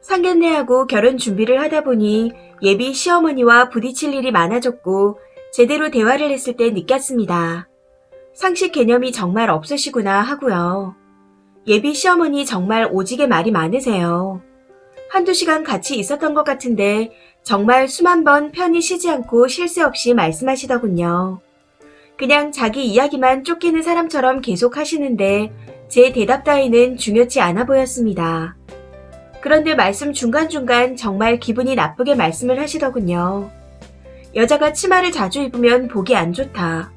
상견례하고 결혼 준비를 하다 보니 예비 시어머니와 부딪힐 일이 많아졌고 제대로 대화를 했을 때 느꼈습니다. 상식 개념이 정말 없으시구나 하고요. 예비 시어머니 정말 오지게 말이 많으세요. 한두 시간 같이 있었던 것 같은데 정말 수만 번 편히 쉬지 않고 쉴 새 없이 말씀하시더군요. 그냥 자기 이야기만 쫓기는 사람처럼 계속 하시는데 제 대답 따위는 중요치 않아 보였습니다. 그런데 말씀 중간중간 정말 기분이 나쁘게 말씀을 하시더군요. 여자가 치마를 자주 입으면 보기 안 좋다.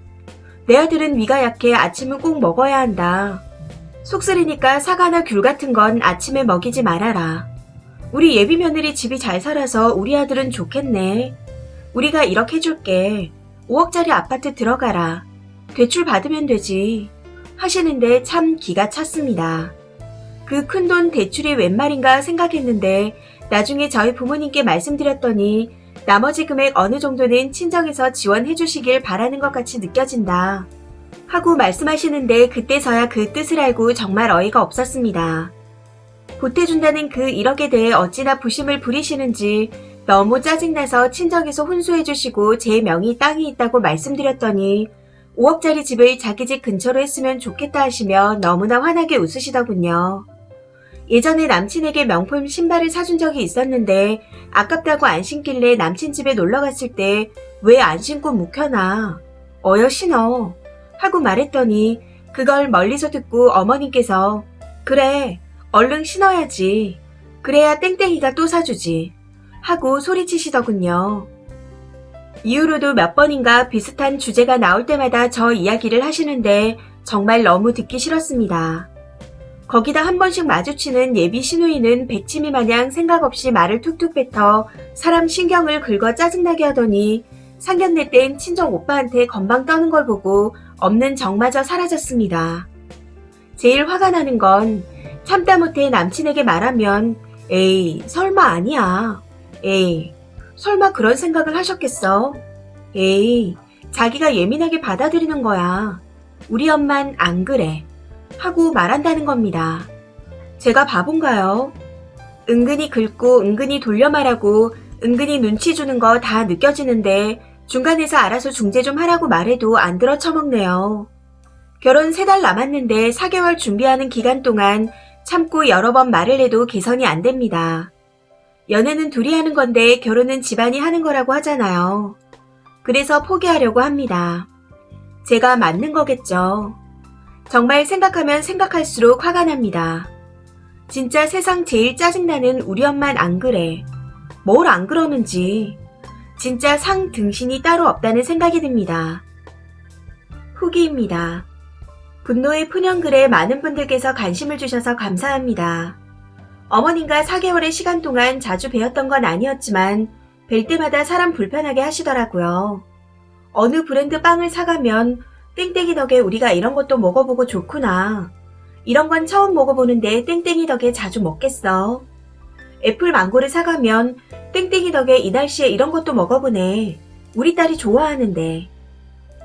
내 아들은 위가 약해 아침은 꼭 먹어야 한다. 속쓰리니까 사과나 귤 같은 건 아침에 먹이지 말아라. 우리 예비 며느리 집이 잘 살아서 우리 아들은 좋겠네. 우리가 이렇게 해줄게. 5억짜리 아파트 들어가라. 대출 받으면 되지. 하시는데 참 기가 찼습니다. 그 큰돈 대출이 웬 말인가 생각했는데 나중에 저희 부모님께 말씀드렸더니 나머지 금액 어느 정도는 친정에서 지원해 주시길 바라는 것 같이 느껴진다. 하고 말씀하시는데 그때서야 그 뜻을 알고 정말 어이가 없었습니다. 보태준다는 그 1억에 대해 어찌나 부심을 부리시는지 너무 짜증나서 친정에서 혼수해 주시고 제 명의 땅이 있다고 말씀드렸더니 5억짜리 집을 자기 집 근처로 했으면 좋겠다 하시며 너무나 환하게 웃으시더군요. 예전에 남친에게 명품 신발을 사준 적이 있었는데 아깝다고 안 신길래 남친 집에 놀러 갔을 때 왜 안 신고 묵혀놔? 어여 신어. 하고 말했더니 그걸 멀리서 듣고 어머님께서 그래 얼른 신어야지. 그래야 땡땡이가 또 사주지. 하고 소리치시더군요. 이후로도 몇 번인가 비슷한 주제가 나올 때마다 저 이야기를 하시는데 정말 너무 듣기 싫었습니다. 거기다 한 번씩 마주치는 예비 시누이는 백치미 마냥 생각 없이 말을 툭툭 뱉어 사람 신경을 긁어 짜증나게 하더니 상견례 땐 친정 오빠한테 건방 떠는 걸 보고 없는 정마저 사라졌습니다. 제일 화가 나는 건 참다 못해 남친에게 말하면 에이 설마 아니야. 에이 설마 그런 생각을 하셨겠어? 에이 자기가 예민하게 받아들이는 거야. 우리 엄만 안 그래. 하고 말한다는 겁니다. 제가 바본가요? 은근히 긁고 은근히 돌려 말하고 은근히 눈치 주는 거 다 느껴지는데 중간에서 알아서 중재 좀 하라고 말해도 안 들어 처먹네요. 결혼 3달 남았는데 4개월 준비하는 기간 동안 참고 여러 번 말을 해도 개선이 안 됩니다. 연애는 둘이 하는 건데 결혼은 집안이 하는 거라고 하잖아요. 그래서 포기하려고 합니다. 제가 맞는 거겠죠. 정말 생각하면 생각할수록 화가 납니다. 진짜 세상 제일 짜증나는 우리 엄만 안 그래. 뭘 안 그러는지. 진짜 상 등신이 따로 없다는 생각이 듭니다. 후기입니다. 분노의 푸념글에 많은 분들께서 관심을 주셔서 감사합니다. 어머님과 4개월의 시간 동안 자주 뵈었던 건 아니었지만 뵐 때마다 사람 불편하게 하시더라고요. 어느 브랜드 빵을 사가면 땡땡이 덕에 우리가 이런 것도 먹어보고 좋구나. 이런 건 처음 먹어보는데 땡땡이 덕에 자주 먹겠어. 애플 망고를 사가면 땡땡이 덕에 이 날씨에 이런 것도 먹어보네. 우리 딸이 좋아하는데.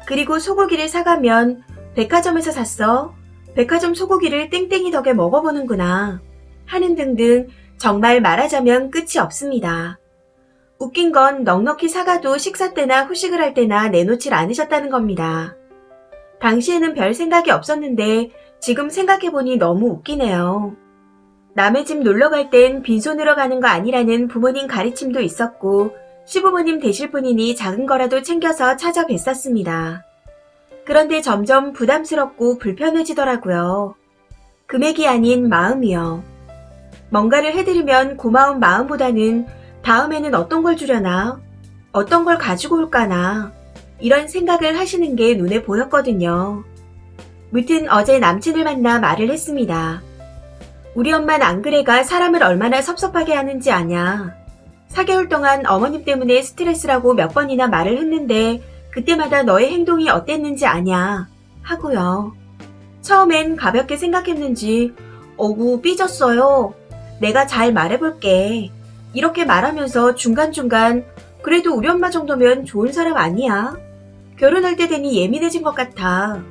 그리고 소고기를 사가면 백화점에서 샀어. 백화점 소고기를 땡땡이 덕에 먹어보는구나. 하는 등등 정말 말하자면 끝이 없습니다. 웃긴 건 넉넉히 사가도 식사 때나 후식을 할 때나 내놓질 않으셨다는 겁니다. 당시에는 별 생각이 없었는데 지금 생각해보니 너무 웃기네요. 남의 집 놀러갈 땐 빈손으로 가는 거 아니라는 부모님 가르침도 있었고 시부모님 되실 분이니 작은 거라도 챙겨서 찾아뵀었습니다. 그런데 점점 부담스럽고 불편해지더라고요. 금액이 아닌 마음이요. 뭔가를 해드리면 고마운 마음보다는 다음에는 어떤 걸 주려나? 어떤 걸 가지고 올까나? 이런 생각을 하시는 게 눈에 보였거든요. 무튼 어제 남친을 만나 말을 했습니다. 우리 엄만 안 그래가 사람을 얼마나 섭섭하게 하는지 아냐. 4개월 동안 어머님 때문에 스트레스라고 몇 번이나 말을 했는데 그때마다 너의 행동이 어땠는지 아냐. 하고요. 처음엔 가볍게 생각했는지 어구 삐졌어요. 내가 잘 말해볼게. 이렇게 말하면서 중간중간 그래도 우리 엄마 정도면 좋은 사람 아니야. 결혼할 때 되니 예민해진 것 같아.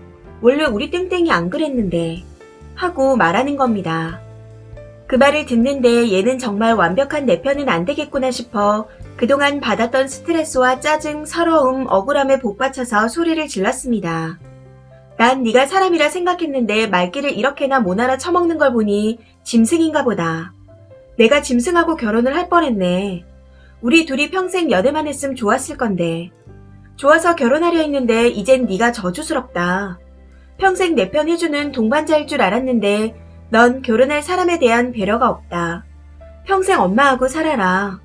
원래 우리 땡땡이 안 그랬는데. 하고 말하는 겁니다. 그 말을 듣는데 얘는 정말 완벽한 내 편은 안 되겠구나 싶어 그동안 받았던 스트레스와 짜증, 서러움, 억울함에 복받쳐서 소리를 질렀습니다. 난 네가 사람이라 생각했는데 말귀를 이렇게나 못 알아쳐먹는 걸 보니 짐승인가 보다. 내가 짐승하고 결혼을 할 뻔했네. 우리 둘이 평생 연애만 했으면 좋았을 건데. 좋아서 결혼하려 했는데 이젠 네가 저주스럽다. 평생 내 편 해주는 동반자일 줄 알았는데 넌 결혼할 사람에 대한 배려가 없다. 평생 엄마하고 살아라.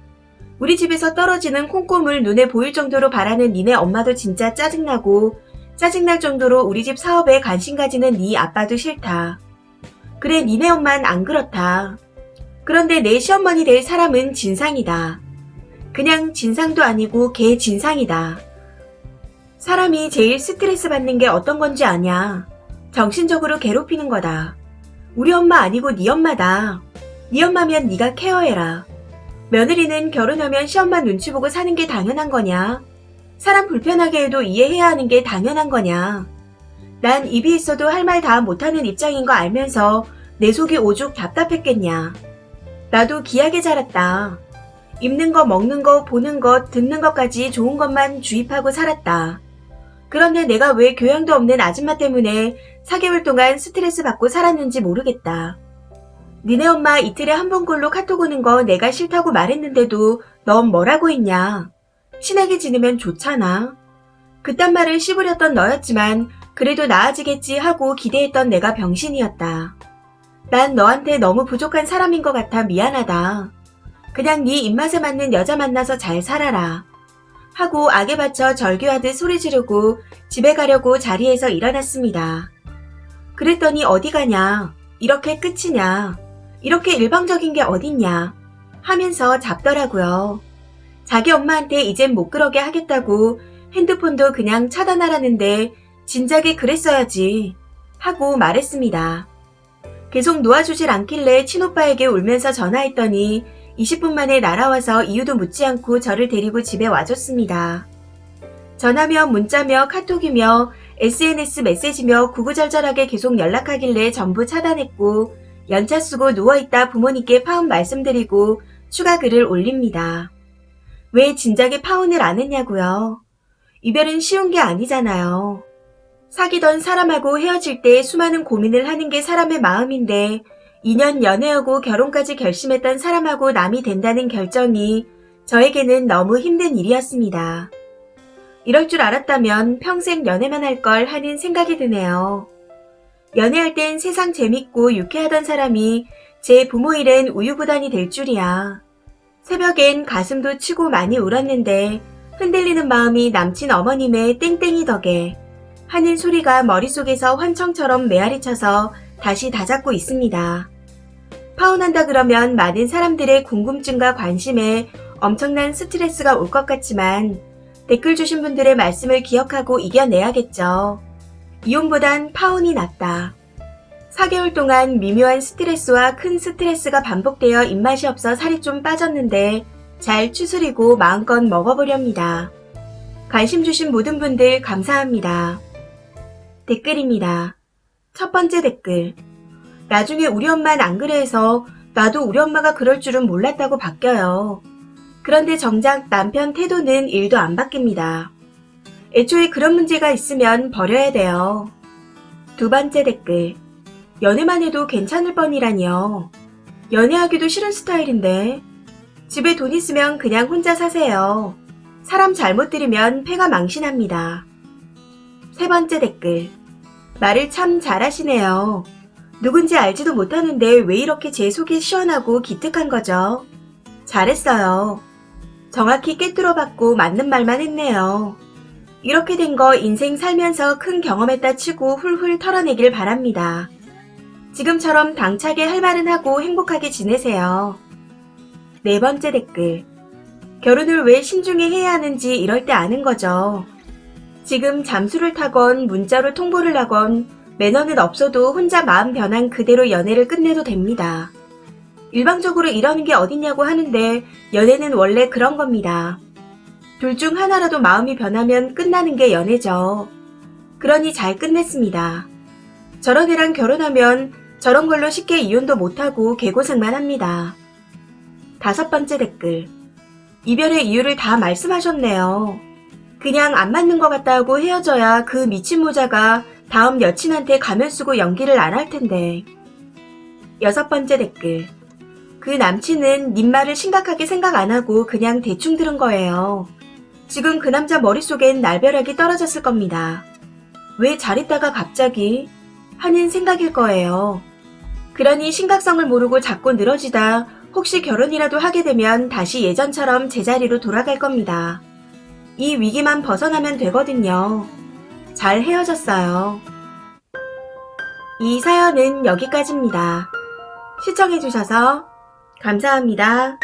우리 집에서 떨어지는 콩고물 눈에 보일 정도로 바라는 니네 엄마도 진짜 짜증나고 짜증날 정도로 우리 집 사업에 관심 가지는 네 아빠도 싫다. 그래 니네 엄만 안 그렇다. 그런데 내 시어머니 될 사람은 진상이다. 그냥 진상도 아니고 개 진상이다. 사람이 제일 스트레스 받는 게 어떤 건지 아냐. 정신적으로 괴롭히는 거다. 우리 엄마 아니고 네 엄마다. 네 엄마면 네가 케어해라. 며느리는 결혼하면 시엄마 눈치 보고 사는 게 당연한 거냐? 사람 불편하게 해도 이해해야 하는 게 당연한 거냐? 난 입이 있어도 할 말 다 못하는 입장인 거 알면서 내 속이 오죽 답답했겠냐. 나도 귀하게 자랐다. 입는 거, 먹는 거, 보는 것, 듣는 것까지 좋은 것만 주입하고 살았다. 그런데 내가 왜 교양도 없는 아줌마 때문에 4개월 동안 스트레스 받고 살았는지 모르겠다. 니네 엄마 이틀에 한 번꼴로 카톡 오는 거 내가 싫다고 말했는데도 넌 뭐라고 했냐. 친하게 지내면 좋잖아. 그딴 말을 씹으렸던 너였지만 그래도 나아지겠지 하고 기대했던 내가 병신이었다. 난 너한테 너무 부족한 사람인 것 같아 미안하다. 그냥 네 입맛에 맞는 여자 만나서 잘 살아라. 하고 악에 받쳐 절규하듯 소리 지르고 집에 가려고 자리에서 일어났습니다. 그랬더니 어디 가냐. 이렇게 끝이냐. 이렇게 일방적인 게 어딨냐. 하면서 잡더라고요. 자기 엄마한테 이젠 못 그러게 하겠다고 핸드폰도 그냥 차단하라는데 진작에 그랬어야지. 하고 말했습니다. 계속 놓아주질 않길래 친오빠에게 울면서 전화했더니 20분 만에 날아와서 이유도 묻지 않고 저를 데리고 집에 와줬습니다. 전화며 문자며 카톡이며 SNS 메시지며 구구절절하게 계속 연락하길래 전부 차단했고 연차 쓰고 누워있다 부모님께 파혼 말씀드리고 추가 글을 올립니다. 왜 진작에 파혼을 안 했냐고요. 이별은 쉬운 게 아니잖아요. 사귀던 사람하고 헤어질 때 수많은 고민을 하는 게 사람의 마음인데 2년 연애하고 결혼까지 결심했던 사람하고 남이 된다는 결정이 저에게는 너무 힘든 일이었습니다. 이럴 줄 알았다면 평생 연애만 할 걸 하는 생각이 드네요. 연애할 땐 세상 재밌고 유쾌하던 사람이 제 부모 일엔 우유부단이 될 줄이야. 새벽엔 가슴도 치고 많이 울었는데 흔들리는 마음이 남친 어머님의 땡땡이 덕에 하는 소리가 머릿속에서 환청처럼 메아리쳐서 다시 다잡고 있습니다. 파혼한다 그러면 많은 사람들의 궁금증과 관심에 엄청난 스트레스가 올 것 같지만 댓글 주신 분들의 말씀을 기억하고 이겨내야겠죠. 이혼보단 파혼이 낫다. 4개월 동안 미묘한 스트레스와 큰 스트레스가 반복되어 입맛이 없어 살이 좀 빠졌는데 잘 추스리고 마음껏 먹어보렵니다. 관심 주신 모든 분들 감사합니다. 댓글입니다. 첫 번째 댓글. 나중에 우리 엄마는 안 그래 해서 나도 우리 엄마가 그럴 줄은 몰랐다고 바뀌어요. 그런데 정작 남편 태도는 1도 안 바뀝니다. 애초에 그런 문제가 있으면 버려야 돼요. 두 번째 댓글. 연애만 해도 괜찮을 뻔이라니요. 연애하기도 싫은 스타일인데. 집에 돈 있으면 그냥 혼자 사세요. 사람 잘못 들이면 패가 망신합니다. 세 번째 댓글. 말을 참 잘하시네요. 누군지 알지도 못하는데 왜 이렇게 제 속이 시원하고 기특한 거죠? 잘했어요. 정확히 꿰뚫어봤고 맞는 말만 했네요. 이렇게 된 거 인생 살면서 큰 경험했다 치고 훌훌 털어내길 바랍니다. 지금처럼 당차게 할 말은 하고 행복하게 지내세요. 네 번째 댓글. 결혼을 왜 신중히 해야 하는지 이럴 때 아는 거죠. 지금 잠수를 타건 문자로 통보를 하건 매너는 없어도 혼자 마음 변한 그대로 연애를 끝내도 됩니다. 일방적으로 이러는 게 어딨냐고 하는데 연애는 원래 그런 겁니다. 둘 중 하나라도 마음이 변하면 끝나는 게 연애죠. 그러니 잘 끝냈습니다. 저런 애랑 결혼하면 저런 걸로 쉽게 이혼도 못하고 개고생만 합니다. 5번째 댓글. 이별의 이유를 다 말씀하셨네요. 그냥 안 맞는 것 같다고 헤어져야 그 미친 모자가 다음 여친한테 가면 쓰고 연기를 안 할 텐데. 6번째 댓글. 그 남친은 님 말을 심각하게 생각 안 하고 그냥 대충 들은 거예요. 지금 그 남자 머릿속엔 날벼락이 떨어졌을 겁니다. 왜 잘했다가 갑자기? 하는 생각일 거예요. 그러니 심각성을 모르고 자꾸 늘어지다 혹시 결혼이라도 하게 되면 다시 예전처럼 제자리로 돌아갈 겁니다. 이 위기만 벗어나면 되거든요. 잘 헤어졌어요. 이 사연은 여기까지입니다. 시청해주셔서 감사합니다.